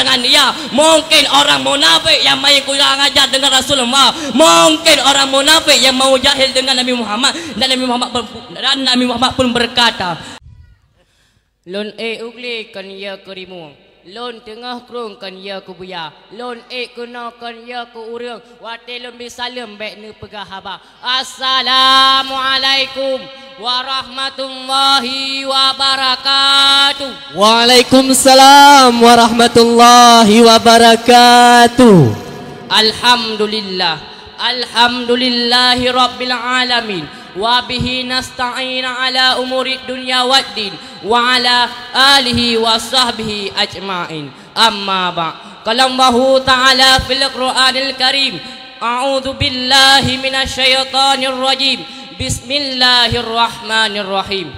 dengan dia. Mungkin orang munafik yang main kurang ajar dengan Rasulullah, mungkin orang munafik yang mau jahil dengan Nabi Muhammad, dan Nabi Muhammad pun berkata, lon ugli kan ya kerimu, lon tengah krung kan ya kubuya, lon kena kan ya ku urang, wate lon bisalam baik ne pegah haba. Assalamualaikum warahmatullahi wabarakatuh. Waalaikumsalam warahmatullahi wabarakatuh. Alhamdulillah, alhamdulillahi rabbil alamin, wa bihi nasta'in ala umuri dunya waddin, wa ala alihi wa sahbihi ajma'in. Amma ba' qala Allahu ta'ala fil Qur'anil Karim, a'udzu billahi minasyaitonir rajim, bismillahirrahmanirrahim.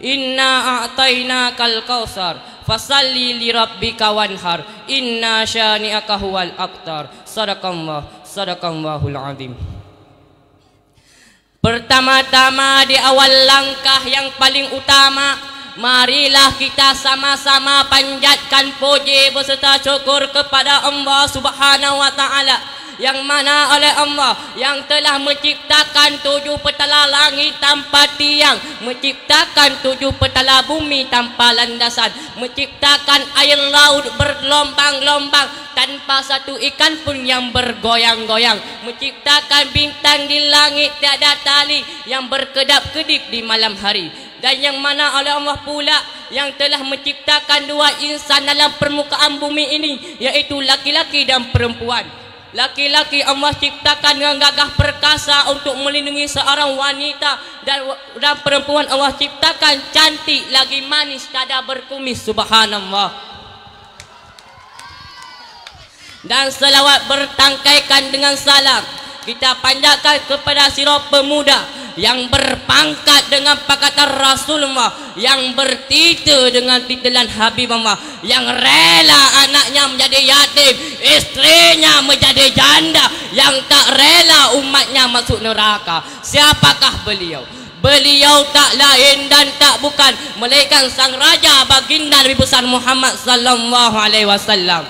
Inna a'tainakal kautsar fasalli li rabbika wanhar, inna syani'aka huwal abtar. Sadaqallahul azim. Pertama-tama di awal langkah yang paling utama, marilah kita sama-sama panjatkan puji beserta syukur kepada Allah Subhanahu wa taala, yang mana oleh Allah yang telah menciptakan 7 petala langit tanpa tiang, menciptakan 7 petala bumi tanpa landasan, menciptakan air laut bergelombang-gelombang tanpa satu ikan pun yang bergoyang-goyang, menciptakan bintang di langit tiada tali yang berkedap-kedip di malam hari, dan yang mana oleh Allah pula yang telah menciptakan 2 insan dalam permukaan bumi ini, yaitu laki-laki dan perempuan. Laki-laki Allah ciptakan dengan gagah perkasa untuk melindungi seorang wanita, dan perempuan Allah ciptakan cantik lagi manis tiada berkumis. Subhanallah. Dan selawat bertangkaikan dengan salam kita panjatkan kepada sirap pemuda yang berpangkat dengan pangkatan Rasulullah, yang bertitel dengan titelan Habibullah, yang rela anaknya menjadi yatim, istrinya menjadi janda, yang tak rela umatnya masuk neraka. Siapakah beliau? Beliau tak lain dan tak bukan melainkan sang raja baginda Nabi besar Muhammad sallallahu alaihi wasallam,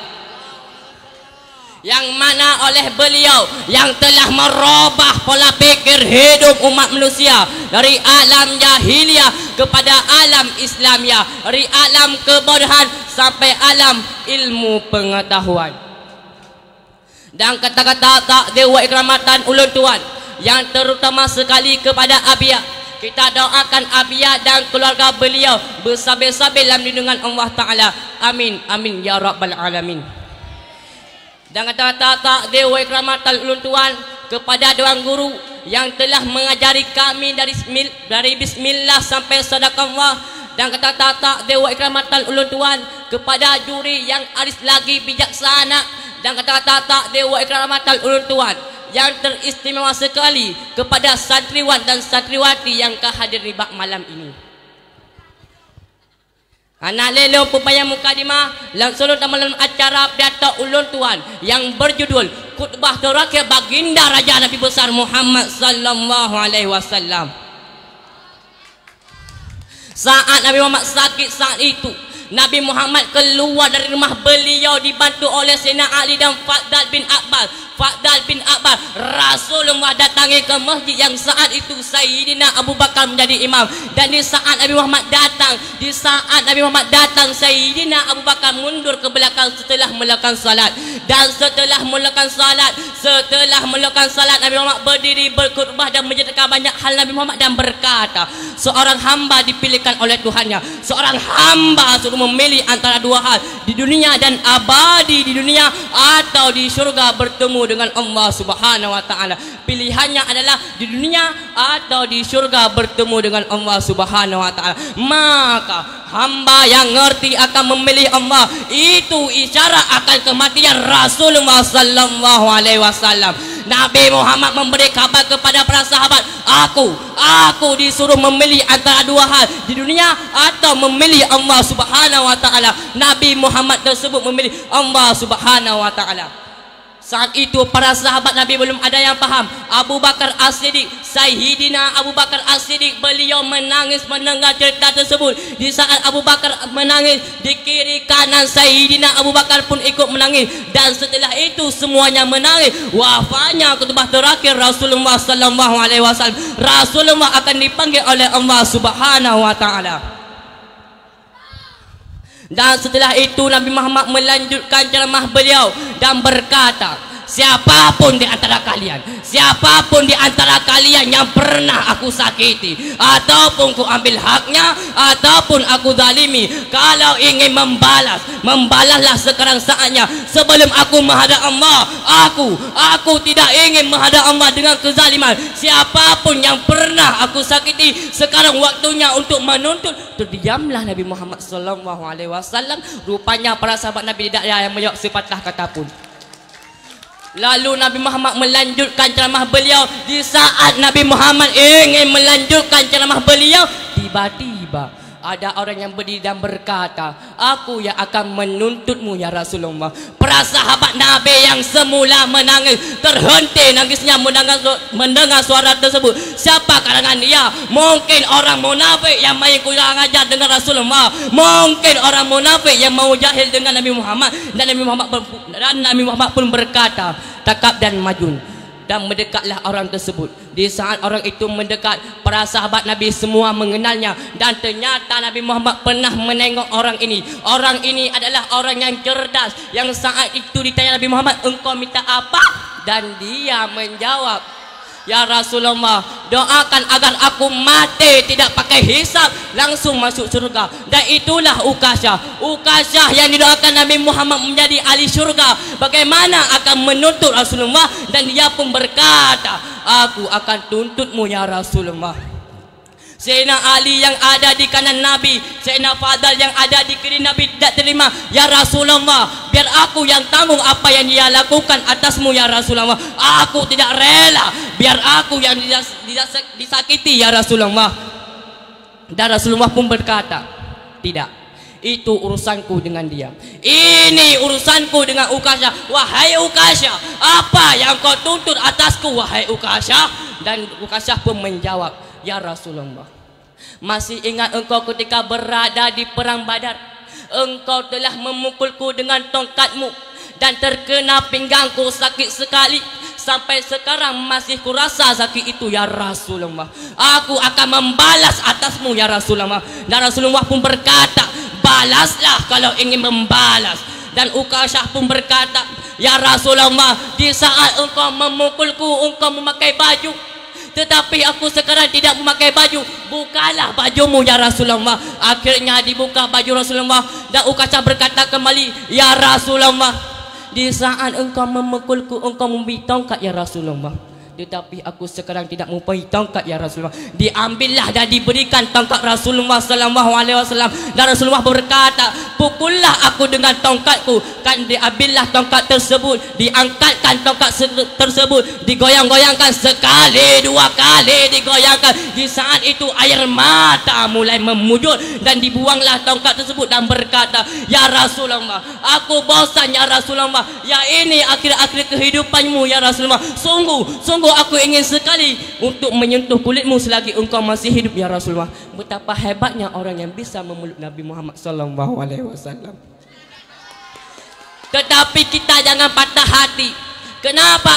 yang mana oleh beliau yang telah merubah pola pikir hidup umat manusia dari alam jahiliyah kepada alam Islamiyah, dari alam kebodohan sampai alam ilmu pengetahuan. Dan kata-kata takdir wa ikramatan ulun tuan yang terutama sekali kepada Abiyah, kita doakan Abiyah dan keluarga beliau bersabar-sabar dalam lindungan Allah Ta'ala. Amin, amin ya rabbal alamin. Dan kata-kata takdir wa ikramatan ulun tuan kepada dewan guru yang telah mengajari kami dari bismillah sampai sadaqallah. Dan kata-kata takdir wa ikramatan ulun tuan kepada juri yang aris lagi bijaksana. Dan kata-kata takdir wa ikramatan ulun tuan yang teristimewa sekali kepada santriwan dan santriwati yang kehadir di bak malam ini. Anak lelo pupaya mukadimah langsung dalam acara pidato ulun tuan yang berjudul khutbah terakhir baginda Raja Nabi besar Muhammad sallallahu alaihi wasallam. Saat Nabi Muhammad sakit, saat itu Nabi Muhammad keluar dari rumah beliau dibantu oleh Sayyidina Ali dan Fadl bin Abbas. Rasulullah datangi ke masjid yang saat itu Sayyidina Abu Bakar menjadi imam. Dan di saat Nabi Muhammad datang, Sayyidina Abu Bakar mundur ke belakang setelah melakukan salat. Dan setelah melakukan salat Nabi Muhammad berdiri berkhutbah dan menceritakan banyak hal Nabi Muhammad dan berkata, seorang hamba dipilihkan oleh Tuhannya. Seorang hamba suruh memilih antara 2 hal, di dunia dan abadi di dunia, atau di surga bertemu dengan Allah Subhanahu wa taala. Pilihannya adalah di dunia atau di surga bertemu dengan Allah Subhanahu wa taala. Maka hamba yang ngerti akan memilih Allah, itu isyarat akan kematian Rasulullah sallallahu alaihi wasallam. Nabi Muhammad memberi kabar kepada para sahabat, aku disuruh memilih antara 2 hal, di dunia atau memilih Allah Subhanahu wa taala. Nabi Muhammad tersebut memilih Allah Subhanahu wa taala. Saat itu para sahabat Nabi belum ada yang faham. Abu Bakar As-Siddiq, Sayyidina Abu Bakar As-Siddiq, beliau menangis mendengar cerita tersebut. Di saat Abu Bakar menangis, di kiri kanan Sayyidina Abu Bakar pun ikut menangis. Dan setelah itu semuanya menangis. Wafatnya khutbah terakhir Rasulullah sallallahu alaihi wasallam. Rasulullah akan dipanggil oleh Allah Subhanahu wa taala. Dan setelah itu Nabi Muhammad melanjutkan ceramah beliau dan berkata, siapapun di antara kalian, siapapun di antara kalian yang pernah aku sakiti ataupun ku ambil haknya ataupun aku zalimi, kalau ingin membalas, membalaslah sekarang saatnya sebelum aku menghadap Allah. Aku tidak ingin menghadap Allah dengan kezaliman. Siapapun yang pernah aku sakiti, sekarang waktunya untuk menuntut. Terdiamlah Nabi Muhammad sallallahu alaihi wasallam. Rupanya para sahabat Nabi tidak ada yang menjawab sepatah kata pun. Lalu Nabi Muhammad melanjutkan ceramah beliau. Di saat Nabi Muhammad ingin melanjutkan ceramah beliau, tiba-tiba ada orang yang berdiri dan berkata, aku yang akan menuntutmu ya Rasulullah. Para sahabat Nabi yang semula menangis terhenti nangisnya mendengar suara tersebut. Siapa kalangan dia? Mungkin orang munafik yang main kurang ajar dengan Rasulullah. Mungkin orang munafik yang mau jahil dengan Nabi Muhammad. Dan Nabi Muhammad pun berkata, takab dan majun. Dan mendekatlah orang tersebut. Di saat orang itu mendekat, para sahabat Nabi semua mengenalnya. Dan ternyata Nabi Muhammad pernah menengok orang ini. Orang ini adalah orang yang cerdas. Yang saat itu ditanya Nabi Muhammad, engkau minta apa? Dan dia menjawab, ya Rasulullah, doakan agar aku mati tidak pakai hisab, langsung masuk surga. Dan itulah Ukasyah. Ukasyah yang didoakan Nabi Muhammad menjadi ahli surga. Bagaimana akan menuntut Rasulullah? Dan dia pun berkata, aku akan tuntutmu ya Rasulullah. Sayyidina Ali yang ada di kanan Nabi, Sayyidina Fadal yang ada di kiri Nabi tidak terima. Ya Rasulullah, biar aku yang tanggung apa yang dia lakukan atasmu ya Rasulullah. Aku tidak rela biar aku yang disakiti ya Rasulullah. Dan Rasulullah pun berkata, tidak, itu urusanku dengan dia. Ini urusanku dengan Ukasyah. Wahai Ukasyah, apa yang kau tuntut atasku wahai Ukasyah? Dan Ukasyah pun menjawab, ya Rasulullah, masih ingat engkau ketika berada di perang Badar? Engkau telah memukulku dengan tongkatmu dan terkena pinggangku sakit sekali. Sampai sekarang masih kurasa sakit itu ya Rasulullah. Aku akan membalas atasmu ya Rasulullah. Dan Rasulullah pun berkata, balaslah kalau ingin membalas. Dan Ukasyah pun berkata, ya Rasulullah, di saat engkau memukulku, engkau memakai baju, tetapi aku sekarang tidak memakai baju. Bukalah bajumu ya Rasulullah. Akhirnya dibuka baju Rasulullah. Dan Ukasyah berkata kembali, ya Rasulullah, di saat engkau memukulku, engkau memberi tongkat ya Rasulullah. Tetapi aku sekarang tidak mempunyai tongkat ya Rasulullah. Diambillah dan diberikan tongkat Rasulullah sallallahu alaihi wasallam. Dan Rasulullah berkata, pukullah aku dengan tongkatku. Kan diambillah tongkat tersebut, diangkatkan tongkat tersebut, digoyang-goyangkan sekali, dua kali digoyangkan. Di saat itu air mata mulai memujur dan dibuanglah tongkat tersebut dan berkata, ya Rasulullah, aku bosan ya Rasulullah. Ya ini akhir-akhir kehidupanmu ya Rasulullah. Sungguh aku ingin sekali untuk menyentuh kulitmu selagi engkau masih hidup ya Rasulullah. Betapa hebatnya orang yang bisa memeluk Nabi Muhammad sallallahu alaihi wasallam. Tetapi kita jangan patah hati. Kenapa?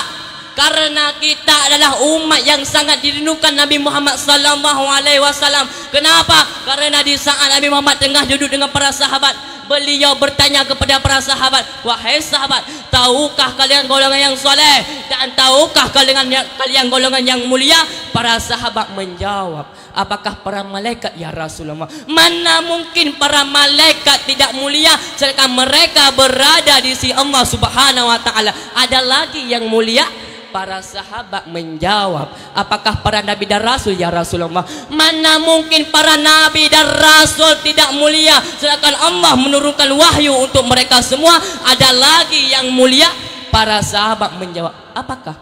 Karena kita adalah umat yang sangat dirindukan Nabi Muhammad sallallahu alaihi wasallam. Kenapa? Karena di saat Nabi Muhammad tengah duduk dengan para sahabat, beliau bertanya kepada para sahabat, wahai sahabat, tahukah kalian golongan yang soleh? Dan tahukah kalian golongan yang mulia? Para sahabat menjawab, apakah para malaikat ya Rasulullah? Mana mungkin para malaikat tidak mulia sedangkan mereka berada di sisi Allah Subhanahu wa taala. Ada lagi yang mulia? Para sahabat menjawab, apakah para nabi dan rasul ya Rasulullah? Mana mungkin para nabi dan rasul tidak mulia sedangkan Allah menurunkan wahyu untuk mereka semua. Ada lagi yang mulia? Para sahabat menjawab, apakah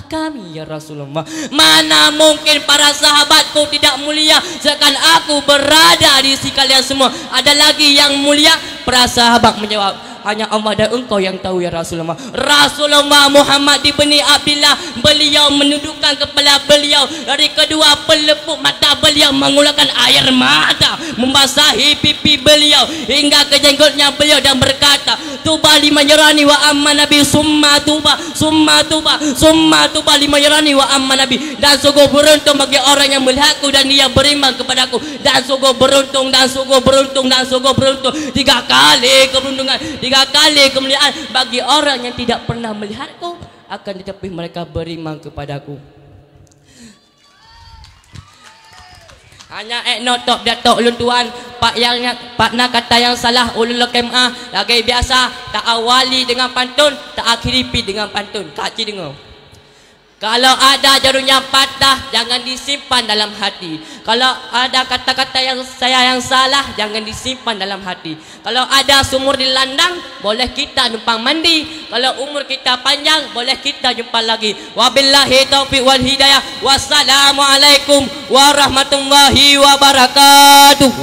kami ya Rasulullah? Mana mungkin para sahabatku tidak mulia sedangkan aku berada di sisi kalian semua. Ada lagi yang mulia? Para sahabat menjawab, hanya Allah dan engkau yang tahu ya Rasulullah. Rasulullah Muhammad ibni Abdillah, beliau menundukkan kepala beliau, dari kedua pelepuk mata beliau mengulurkan air mata membasahi pipi beliau hingga ke jenggotnya beliau dan berkata, tuba liman yarani wa amma nabi, summa tuba liman yarani wa amma nabi, dan sungguh beruntung bagi orang yang melihatku dan dia beriman kepadaku, dan sungguh beruntung, dan sungguh beruntung, dan sungguh beruntung. 3 kali keberuntungan, 3 kali kemuliaan bagi orang yang tidak pernah melihatku, akan tetapi mereka beriman kepadaku. Hanya notok datuk ulun tuan, pak nak kata yang salah ulun kemah lagi biasa, tak awali dengan pantun, tak akhiri dengan pantun. Kak Cik dengar. Kalau ada jarunya patah, jangan disimpan dalam hati. Kalau ada kata-kata yang salah, jangan disimpan dalam hati. Kalau ada sumur di landang, boleh kita numpang mandi. Kalau umur kita panjang, boleh kita jumpa lagi. Wabillahi taufiq wal hidayah. Wassalamualaikum warahmatullahi wabarakatuh.